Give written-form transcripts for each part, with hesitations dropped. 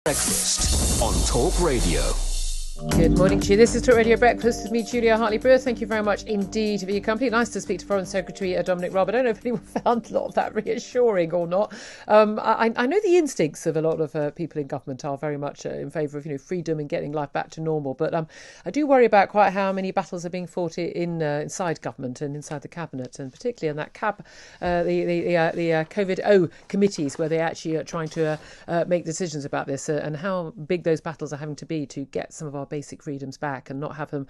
Breakfast on Talk Radio. Good morning to you. This is Talk Radio Breakfast with me, Julia Hartley-Brewer. Thank you very much indeed for your company. Nice to speak to Foreign Secretary Dominic Raab. I don't know if anyone found a lot of that reassuring or not. I know the instincts of a lot of people in government are very much in favour of freedom and getting life back to normal. But I do worry about quite how many battles are being fought inside government and inside the cabinet, and particularly in that the COVID committees where they actually are trying to make decisions about this and how big those battles are having to be to get some of our basic freedoms back and not have them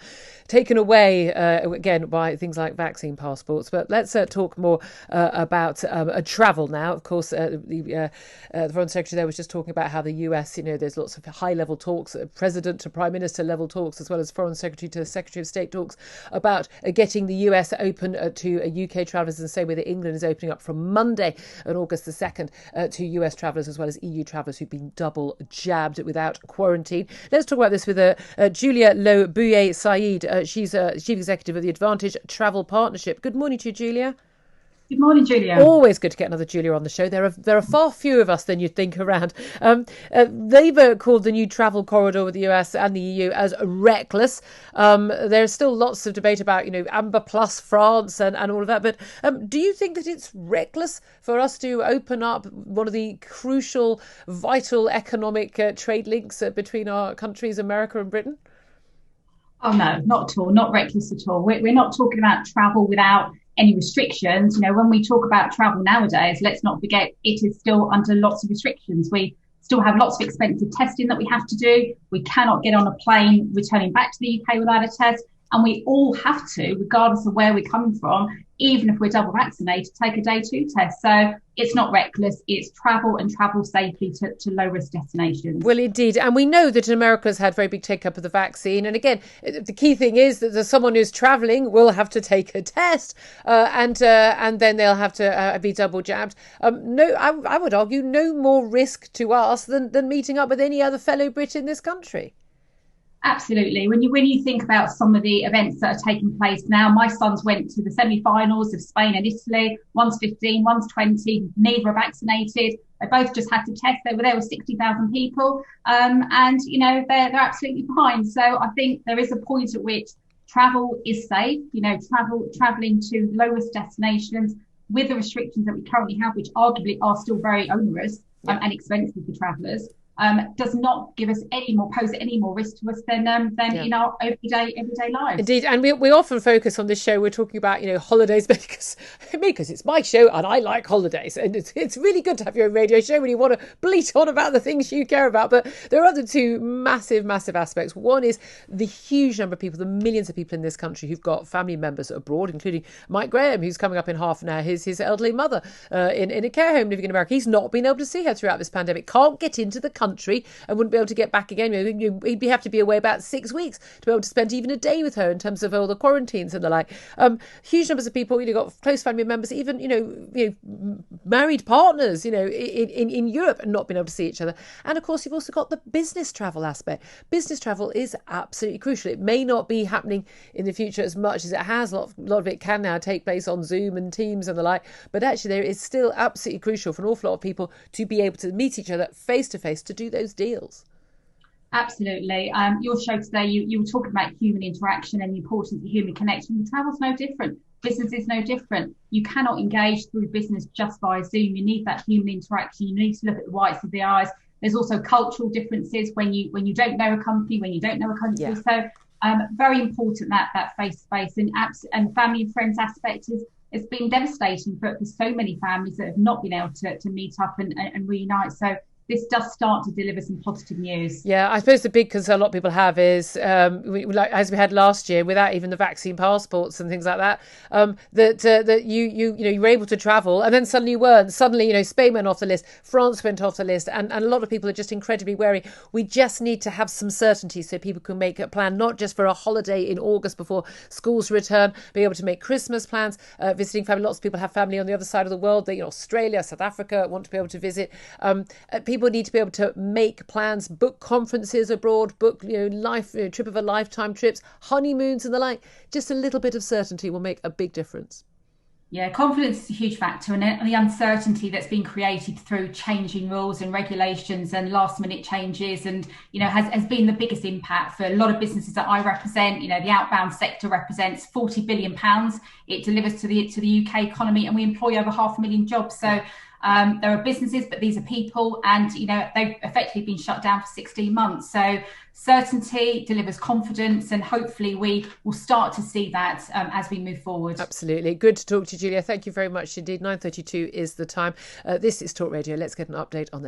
taken away again by things like vaccine passports. But let's talk more about travel now. Of course, the Foreign Secretary there was just talking about how the US, there's lots of high-level talks, President to Prime Minister level talks, as well as Foreign Secretary to Secretary of State talks about getting the US open to UK travellers, and same way that England is opening up from Monday on August the 2nd to US travellers as well as EU travellers who've been double jabbed without quarantine. Let's talk about this with Julia Bue-Said. She's Chief Executive of the Advantage Travel Partnership. Good morning to you, Julia. Good morning, Julia. Always good to get another Julia on the show. There are far fewer of us than you'd think around. They've called the new travel corridor with the US and the EU as reckless. There's still lots of debate about, Amber Plus France and all of that. But do you think that it's reckless for us to open up one of the crucial, vital economic trade links between our countries, America and Britain? Oh, no, not at all. Not reckless at all. We're not talking about travel without any restrictions. When we talk about travel nowadays, let's not forget it is still under lots of restrictions. We still have lots of expensive testing that we have to do. We cannot get on a plane returning back to the UK without a test. And we all have to, regardless of where we're coming from, even if we're double vaccinated, take a day 2 test. So it's not reckless. It's travel and travel safely to low risk destinations. Well, indeed. And we know that America's had very big take up of the vaccine. And again, the key thing is that someone who's travelling will have to take a test and then they'll have to be double jabbed. No, I would argue no more risk to us than meeting up with any other fellow Brit in this country. Absolutely. When you think about some of the events that are taking place now, my sons went to the semi-finals of Spain and Italy. One's 15, one's 20. Neither are vaccinated. They both just had to test. They were there with 60,000 people, and they're absolutely fine. So I think there is a point at which travel is safe. Traveling to low risk destinations with the restrictions that we currently have, which arguably are still very onerous and expensive for travellers. Does not pose any more risk to us than in our everyday lives. Indeed, and we often focus on this show. We're talking about holidays because it's my show and I like holidays, and it's really good to have your own radio show when you want to bleat on about the things you care about. But there are other two massive aspects. One is the huge number of people, the millions of people in this country who've got family members abroad, including Mike Graham, who's coming up in half an hour. His elderly mother in a care home living in America. He's not been able to see her throughout this pandemic. Can't get into the country and wouldn't be able to get back again. He'd have to be away about 6 weeks to be able to spend even a day with her in terms of all the quarantines and the like. Huge numbers of people, got close family members, even married partners, in Europe, and not being able to see each other. And of course, you've also got the business travel aspect. Business travel is absolutely crucial. It may not be happening in the future as much as it has. A lot of it can now take place on Zoom and Teams and the like. But actually, there is still absolutely crucial for an awful lot of people to be able to meet each other face to face to do those deals. Absolutely. Your show today, you were talking about human interaction and the importance of human connection. Travel's no different. Business is no different. You cannot engage through business just via Zoom. You need that human interaction. You need to look at the whites of the eyes. There's also cultural differences when you don't know a company, when you don't know a country. Yeah. So very important that face-to-face and family and friends aspect it's been devastating for so many families that have not been able to meet up and reunite. So this does start to deliver some positive news. Yeah, I suppose the big concern a lot of people have is, as we had last year, without even the vaccine passports and things like that, that you were able to travel and then suddenly you weren't. Suddenly, Spain went off the list, France went off the list, and a lot of people are just incredibly wary. We just need to have some certainty so people can make a plan, not just for a holiday in August before schools return, be able to make Christmas plans, visiting family. Lots of people have family on the other side of the world. Australia, South Africa want to be able to visit. People need to be able to make plans, book conferences abroad, book trip of a lifetime trips, honeymoons and the like. Just a little bit of certainty will make a big difference. Yeah, confidence is a huge factor, and the uncertainty that's been created through changing rules and regulations and last minute changes, and has been the biggest impact for a lot of businesses that I represent. The outbound sector represents £40 billion. It delivers to the UK economy, and we employ over 500,000 jobs. So there are businesses, but these are people, and they've effectively been shut down for 16 months. So certainty delivers confidence, and hopefully we will start to see that as we move forward. Absolutely. Good to talk to you, Julia. Thank you very much indeed. 9:32 is the time. This is Talk Radio. Let's get an update on the